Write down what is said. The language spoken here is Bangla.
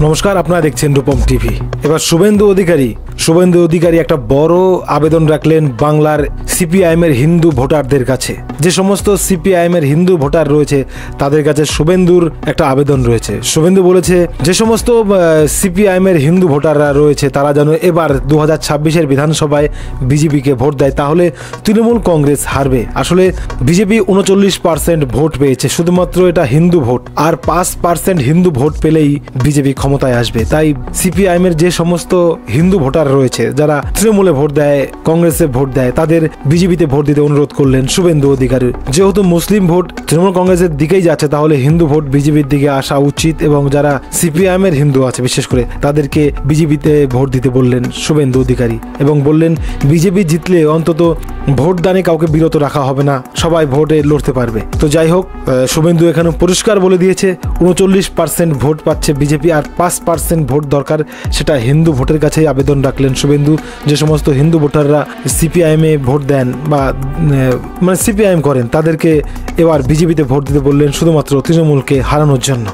নমস্কার, আপনারা দেখছেন রূপম টিভি। এবার শুভেন্দু অধিকারী একটা বড় আবেদন রাখলেন বাংলার সিপিআইএম এর হিন্দু ভোটারদের কাছে। যে সমস্ত সিপিআইএম এর হিন্দু ভোটার রয়েছে তাদের কাছে শুভেন্দুর একটা আবেদন রয়েছে। শুভেন্দু বলেছে যে সমস্ত সিপিআইএম এর হিন্দু ভোটাররা রয়েছে তারা যেন এবার 2026-এর বিধানসভায় বিজেপিকে ভোট দেয়, তাহলে তৃণমূল কংগ্রেস হারবে। আসলে বিজেপি 39% ভোট পেয়েছে, শুধুমাত্র এটা হিন্দু ভোট, আর 5% হিন্দু ভোট পেলেই বিজেপি ক্ষমতায় আসবে। তাই সিপিআইএম এর যে সমস্ত হিন্দু ভোটার রয়েছে যারা তৃণমূলে ভোট দেয়, কংগ্রেসে ভোট দেয়, তাদের বিজেপিতে ভোট দিতে অনুরোধ করলেন শুভেন্দু অধিকারী। যেহেতু মুসলিম ভোট তৃণমূল কংগ্রেসের দিকেই যাচ্ছে, তাহলে হিন্দু ভোট বিজেপির দিকে আসা উচিত এবং যারা সিপিআইএম এর হিন্দু আছে বিশেষ করে তাদেরকে বিজেপিতে ভোট দিতে বললেন শুভেন্দু অধিকারী, এবং বললেন বিজেপি জিতলে অন্তত ভোট দানে কাউকে বিরত রাখা হবে না, সবাই ভোটে লড়তে পারবে। তো যাই হোক, শুভেন্দু এখানে পরিষ্কার বলে দিয়েছে 39% ভোট পাচ্ছে বিজেপি, আর 5% ভোট দরকার, সেটা হিন্দু ভোটের কাছেই আবেদন রাখলেন শুভেন্দু। যে সমস্ত হিন্দু ভোটাররা সিপিআইএম এ ভোট দেন বা সিপিআইএম করেন তাদেরকে এবার বিজেপিতে ভোট দিতে বললেন, শুধুমাত্র তৃণমূলকে হারানোর জন্য।